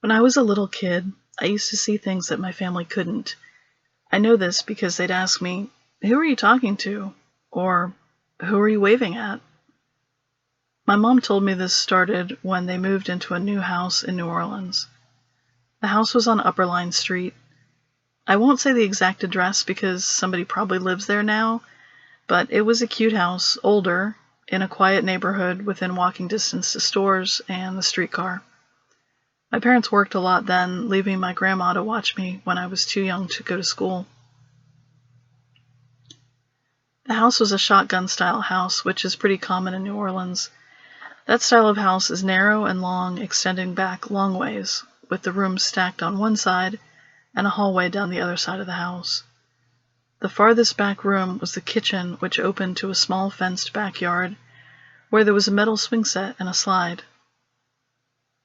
When I was a little kid, I used to see things that my family couldn't. I know this because they'd ask me, "Who are you talking to?" Or, "Who are you waving at?" My mom told me this started when they moved into a new house in New Orleans. The house was on Upper Line Street. I won't say the exact address because somebody probably lives there now, but it was a cute house, older, in a quiet neighborhood within walking distance to stores and the streetcar. My parents worked a lot then, leaving my grandma to watch me when I was too young to go to school. The house was a shotgun-style house, which is pretty common in New Orleans. That style of house is narrow and long, extending back long ways, with the rooms stacked on one side and a hallway down the other side of the house. The farthest back room was the kitchen, which opened to a small fenced backyard, where there was a metal swing set and a slide.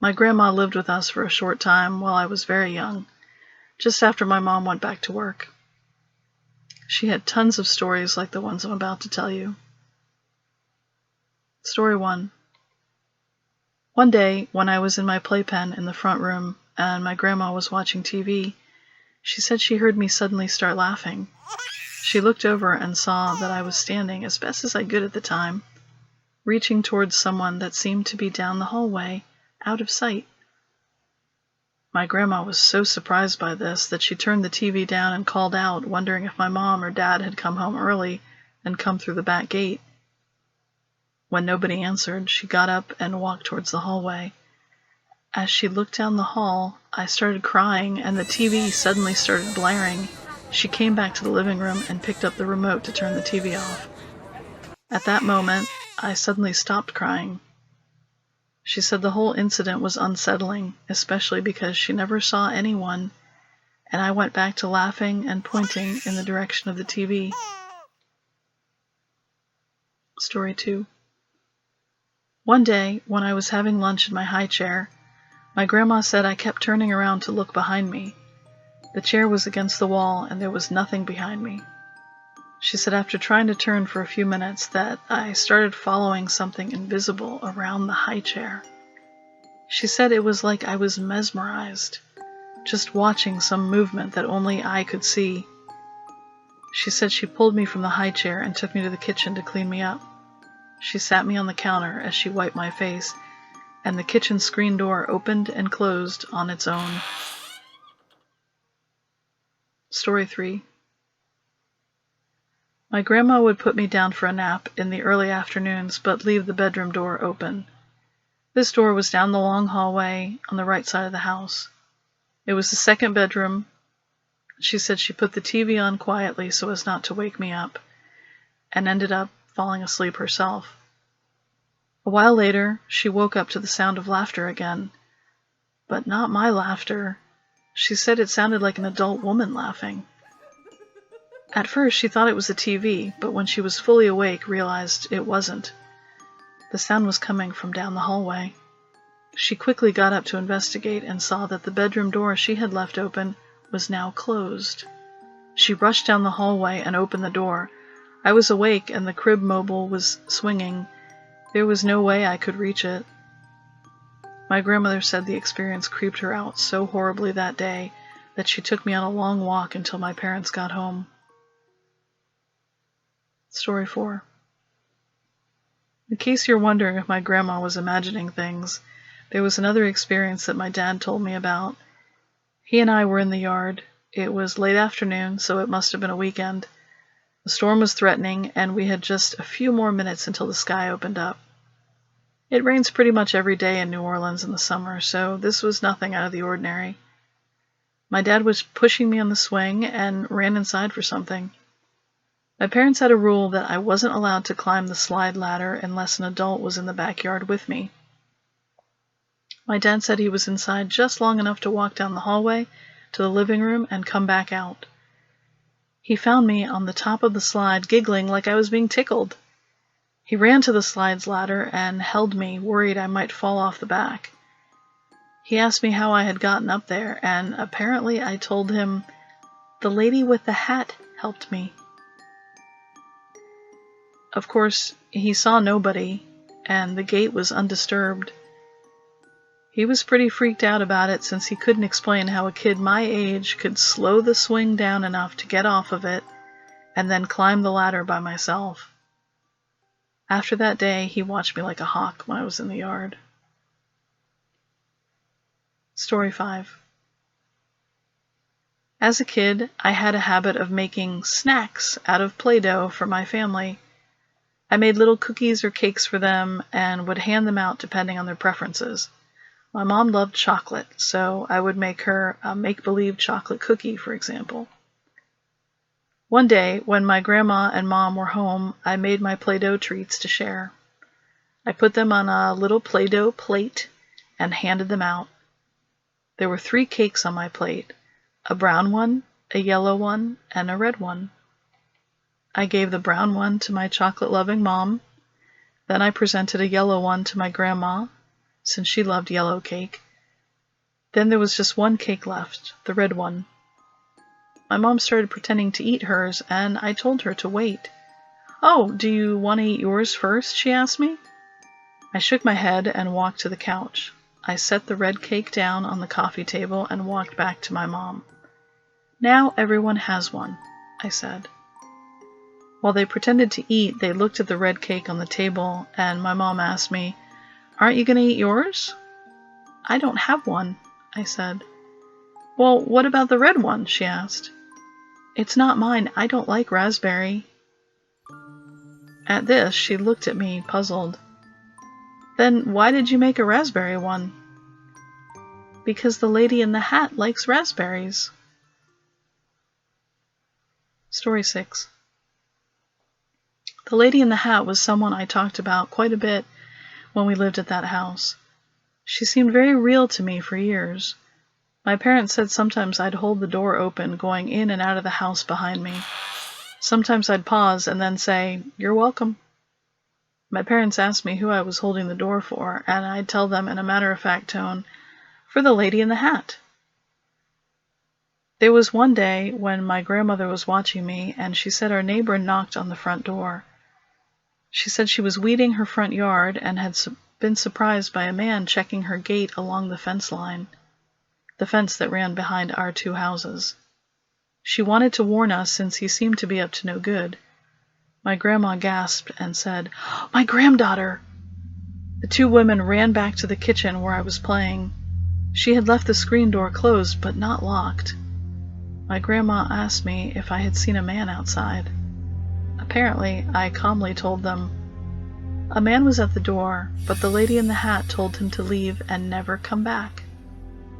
My grandma lived with us for a short time while I was very young, just after my mom went back to work. She had tons of stories like the ones I'm about to tell you. Story 1. One day, when I was in my playpen in the front room and my grandma was watching TV, she said she heard me suddenly start laughing. She looked over and saw that I was standing, as best as I could at the time, reaching towards someone that seemed to be down the hallway, out of sight. My grandma was so surprised by this that she turned the TV down and called out, wondering if my mom or dad had come home early and come through the back gate. When nobody answered, she got up and walked towards the hallway. As she looked down the hall, I started crying and the TV suddenly started blaring. She came back to the living room and picked up the remote to turn the TV off. At that moment, I suddenly stopped crying. She said the whole incident was unsettling, especially because she never saw anyone, and I went back to laughing and pointing in the direction of the TV. Story 2. One day, when I was having lunch in my high chair, my grandma said I kept turning around to look behind me. The chair was against the wall and there was nothing behind me. She said after trying to turn for a few minutes that I started following something invisible around the high chair. She said it was like I was mesmerized, just watching some movement that only I could see. She said she pulled me from the high chair and took me to the kitchen to clean me up. She sat me on the counter as she wiped my face, and the kitchen screen door opened and closed on its own. Story 3. My grandma would put me down for a nap in the early afternoons, but leave the bedroom door open. This door was down the long hallway on the right side of the house. It was the second bedroom. She said she put the TV on quietly so as not to wake me up, and ended up falling asleep herself. A while later, she woke up to the sound of laughter again, but not my laughter. She said it sounded like an adult woman laughing. At first, she thought it was the TV, but when she was fully awake, realized it wasn't. The sound was coming from down the hallway. She quickly got up to investigate and saw that the bedroom door she had left open was now closed. She rushed down the hallway and opened the door. I was awake and the crib mobile was swinging. There was no way I could reach it. My grandmother said the experience creeped her out so horribly that day that she took me on a long walk until my parents got home. Story 4. In case you're wondering if my grandma was imagining things, there was another experience that my dad told me about. He and I were in the yard. It was late afternoon, so it must have been a weekend. The storm was threatening, and we had just a few more minutes until the sky opened up. It rains pretty much every day in New Orleans in the summer, so this was nothing out of the ordinary. My dad was pushing me on the swing and ran inside for something. My parents had a rule that I wasn't allowed to climb the slide ladder unless an adult was in the backyard with me. My dad said he was inside just long enough to walk down the hallway to the living room and come back out. He found me on the top of the slide giggling like I was being tickled. He ran to the slides ladder and held me, worried I might fall off the back. He asked me how I had gotten up there, and apparently I told him, "The lady with the hat helped me." Of course, he saw nobody, and the gate was undisturbed. He was pretty freaked out about it since he couldn't explain how a kid my age could slow the swing down enough to get off of it and then climb the ladder by myself. After that day, he watched me like a hawk when I was in the yard. Story 5. As a kid, I had a habit of making snacks out of Play-Doh for my family. I made little cookies or cakes for them and would hand them out depending on their preferences. My mom loved chocolate, so I would make her a make-believe chocolate cookie, for example. One day, when my grandma and mom were home, I made my Play-Doh treats to share. I put them on a little Play-Doh plate and handed them out. There were 3 cakes on my plate, a brown one, a yellow one, and a red one. I gave the brown one to my chocolate-loving mom. Then I presented a yellow one to my grandma, since she loved yellow cake. Then there was just 1 cake left, the red one. My mom started pretending to eat hers, and I told her to wait. "Oh, do you want to eat yours first?" she asked me. I shook my head and walked to the couch. I set the red cake down on the coffee table and walked back to my mom. "Now everyone has one," I said. While they pretended to eat, they looked at the red cake on the table, and my mom asked me, "Aren't you going to eat yours?" "I don't have one," I said. "Well, what about the red one?" she asked. "It's not mine. I don't like raspberry." At this, she looked at me, puzzled. "Then why did you make a raspberry one?" "Because the lady in the hat likes raspberries." Story 6. The lady in the hat was someone I talked about quite a bit when we lived at that house. She seemed very real to me for years. My parents said sometimes I'd hold the door open going in and out of the house behind me. Sometimes I'd pause and then say, "You're welcome." My parents asked me who I was holding the door for, and I'd tell them in a matter-of-fact tone, "For the lady in the hat." There was one day when my grandmother was watching me, and she said our neighbor knocked on the front door. She said she was weeding her front yard and had been surprised by a man checking her gate along the fence line, the fence that ran behind our 2 houses. She wanted to warn us since he seemed to be up to no good. My grandma gasped and said, "My granddaughter!" The 2 women ran back to the kitchen where I was playing. She had left the screen door closed but not locked. My grandma asked me if I had seen a man outside. Apparently, I calmly told them, "A man was at the door, but the lady in the hat told him to leave and never come back."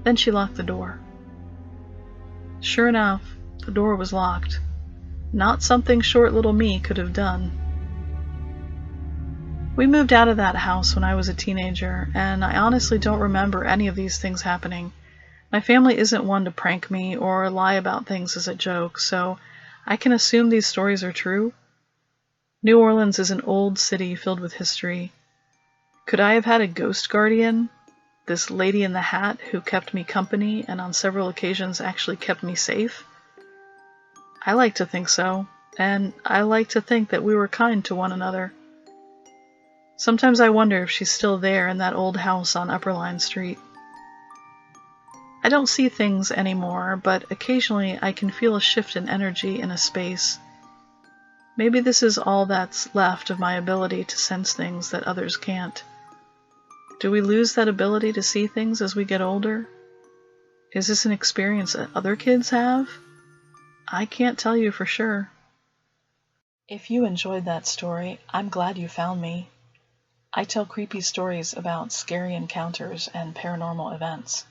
Then she locked the door. Sure enough, the door was locked. Not something short little me could have done. We moved out of that house when I was a teenager, and I honestly don't remember any of these things happening. My family isn't one to prank me or lie about things as a joke, so I can assume these stories are true. New Orleans is an old city filled with history. Could I have had a ghost guardian? This lady in the hat who kept me company and on several occasions actually kept me safe? I like to think so, and I like to think that we were kind to one another. Sometimes I wonder if she's still there in that old house on Upper Line Street. I don't see things anymore, but occasionally I can feel a shift in energy in a space. Maybe this is all that's left of my ability to sense things that others can't. Do we lose that ability to see things as we get older? Is this an experience that other kids have? I can't tell you for sure. If you enjoyed that story, I'm glad you found me. I tell creepy stories about scary encounters and paranormal events.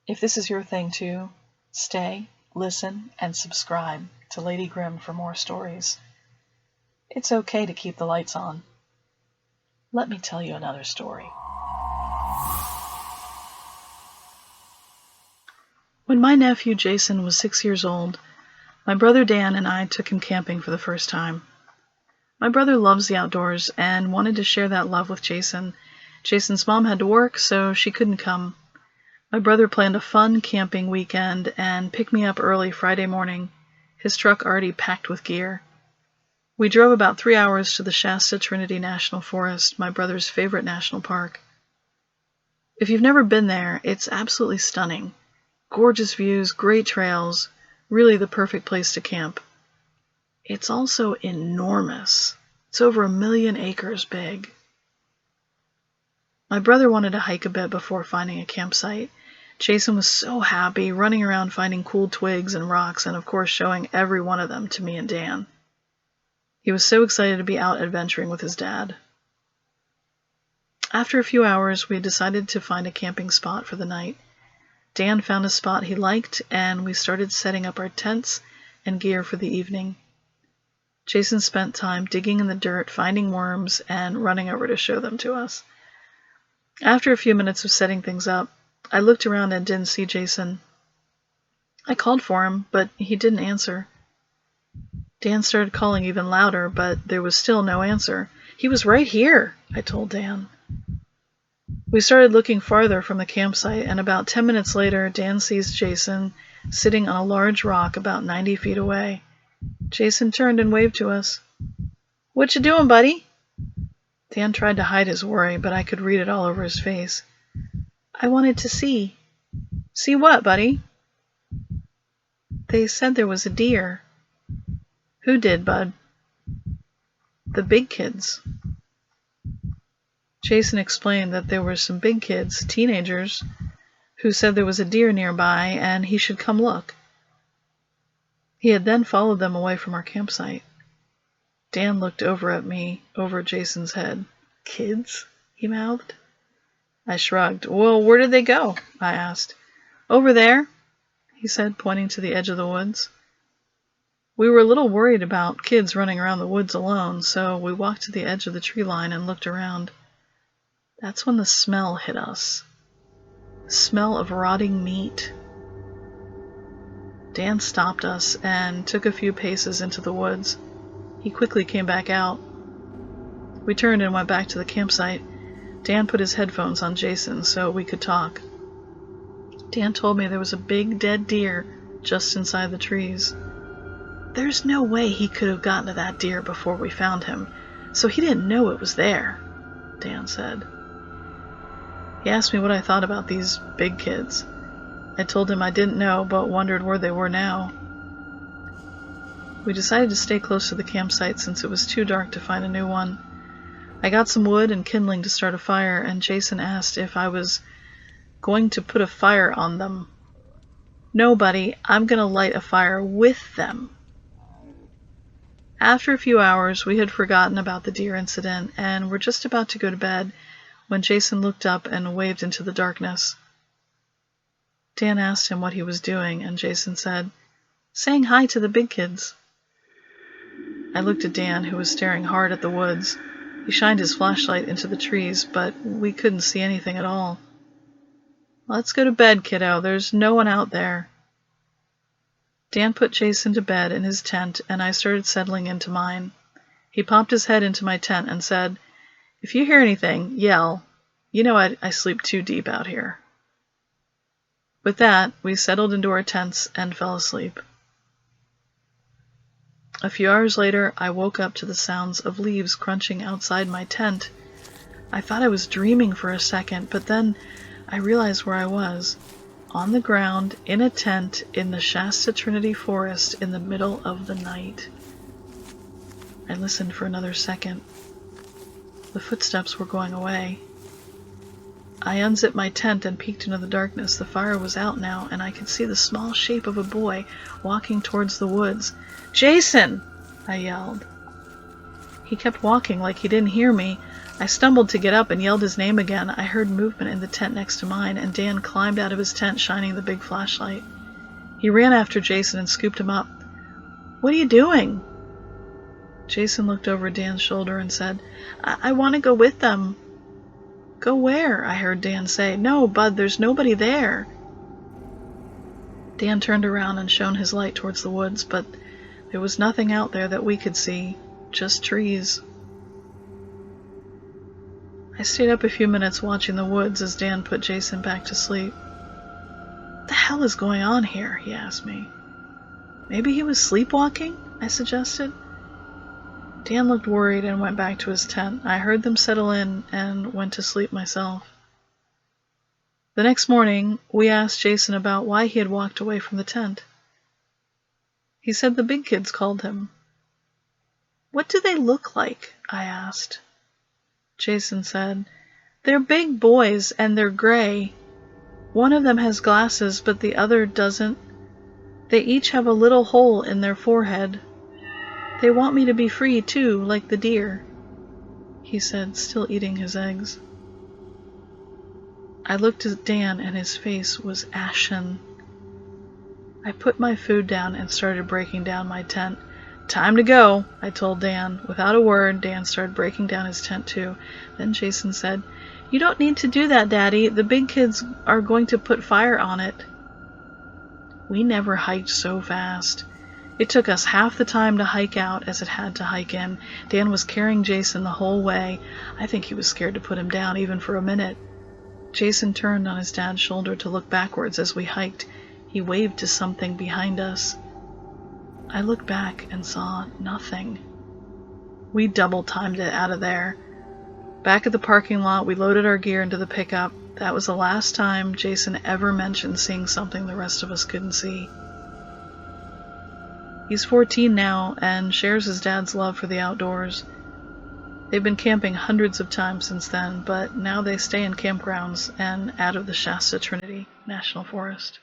If this is your thing too, stay, listen, and subscribe to Lady Grimm for more stories. It's okay to keep the lights on. Let me tell you another story. When my nephew Jason was 6 years old, my brother Dan and I took him camping for the first time. My brother loves the outdoors and wanted to share that love with Jason. Jason's mom had to work, so she couldn't come. My brother planned a fun camping weekend and picked me up early Friday morning, his truck already packed with gear. We drove about 3 hours to the Shasta Trinity National Forest, my brother's favorite national park. If you've never been there, it's absolutely stunning. Gorgeous views, great trails, really the perfect place to camp. It's also enormous. It's over 1 million acres big. My brother wanted to hike a bit before finding a campsite. Jason was so happy, running around finding cool twigs and rocks, and of course showing every one of them to me and Dan. He was so excited to be out adventuring with his dad. After a few hours, we decided to find a camping spot for the night. Dan found a spot he liked, and we started setting up our tents and gear for the evening. Jason spent time digging in the dirt, finding worms, and running over to show them to us. After a few minutes of setting things up, I looked around and didn't see Jason. I called for him, but he didn't answer. Dan started calling even louder, but there was still no answer. "He was right here," I told Dan. We started looking farther from the campsite, and about 10 minutes later, Dan sees Jason sitting on a large rock about 90 feet away. Jason turned and waved to us. "What you doing, buddy?" Dan tried to hide his worry, but I could read it all over his face. "I wanted to see." "See what, buddy?" "They said there was a deer." "Who did, bud?" "The big kids." Jason explained that there were some big kids, teenagers, who said there was a deer nearby and he should come look. He had then followed them away from our campsite. Dan looked over at me, over Jason's head. "Kids?" he mouthed. I shrugged. "Well, where did they go?" I asked. "Over there," he said, pointing to the edge of the woods. We were a little worried about kids running around the woods alone, so we walked to the edge of the tree line and looked around. That's when the smell hit us. The smell of rotting meat. Dan stopped us and took a few paces into the woods. He quickly came back out. We turned and went back to the campsite. Dan put his headphones on Jason so we could talk. Dan told me there was a big dead deer just inside the trees. "There's no way he could have gotten to that deer before we found him, so he didn't know it was there," Dan said. He asked me what I thought about these big kids. I told him I didn't know, but wondered where they were now. We decided to stay close to the campsite since it was too dark to find a new one. I got some wood and kindling to start a fire, and Jason asked if I was going to put a fire on them. "No, buddy, I'm going to light a fire with them." After a few hours, we had forgotten about the deer incident and were just about to go to bed when Jason looked up and waved into the darkness. Dan asked him what he was doing, and Jason said, "Saying hi to the big kids." I looked at Dan, who was staring hard at the woods. He shined his flashlight into the trees, but we couldn't see anything at all. "Let's go to bed, kiddo. There's no one out there." Dan put Jason to bed in his tent, and I started settling into mine. He popped his head into my tent and said, "If you hear anything, yell. You know I sleep too deep out here." With that, we settled into our tents and fell asleep. A few hours later, I woke up to the sounds of leaves crunching outside my tent. I thought I was dreaming for a second, but then I realized where I was. On the ground, in a tent, in the Shasta Trinity Forest, in the middle of the night. I listened for another second. The footsteps were going away. I unzipped my tent and peeked into the darkness. The fire was out now, and I could see the small shape of a boy walking towards the woods. "Jason!" I yelled. He kept walking like he didn't hear me. I stumbled to get up and yelled his name again. I heard movement in the tent next to mine, and Dan climbed out of his tent, shining the big flashlight. He ran after Jason and scooped him up. "What are you doing?" Jason looked over Dan's shoulder and said, I want to go with them." "Go where?" I heard Dan say. "No, Bud, there's nobody there." Dan turned around and shone his light towards the woods, but there was nothing out there that we could see, just trees. I stayed up a few minutes watching the woods as Dan put Jason back to sleep. "What the hell is going on here?" he asked me. "Maybe he was sleepwalking?" I suggested. Dan looked worried and went back to his tent. I heard them settle in and went to sleep myself. The next morning, we asked Jason about why he had walked away from the tent. He said the big kids called him. "What do they look like?" I asked. Jason said, "They're big boys and they're gray. One of them has glasses, but the other doesn't. They each have a little hole in their forehead. They want me to be free too, like the deer," he said, still eating his eggs. I looked at Dan and his face was ashen. I put my food down and started breaking down my tent. "Time to go," I told Dan. Without a word, Dan started breaking down his tent too. Then Jason said, "You don't need to do that, Daddy. The big kids are going to put fire on it." We never hiked so fast. It took us half the time to hike out as it had to hike in. Dan was carrying Jason the whole way. I think he was scared to put him down even for a minute. Jason turned on his dad's shoulder to look backwards as we hiked. He waved to something behind us. I looked back and saw nothing. We double-timed it out of there. Back at the parking lot, we loaded our gear into the pickup. That was the last time Jason ever mentioned seeing something the rest of us couldn't see. He's 14 now and shares his dad's love for the outdoors. They've been camping hundreds of times since then, but now they stay in campgrounds and out of the Shasta Trinity National Forest.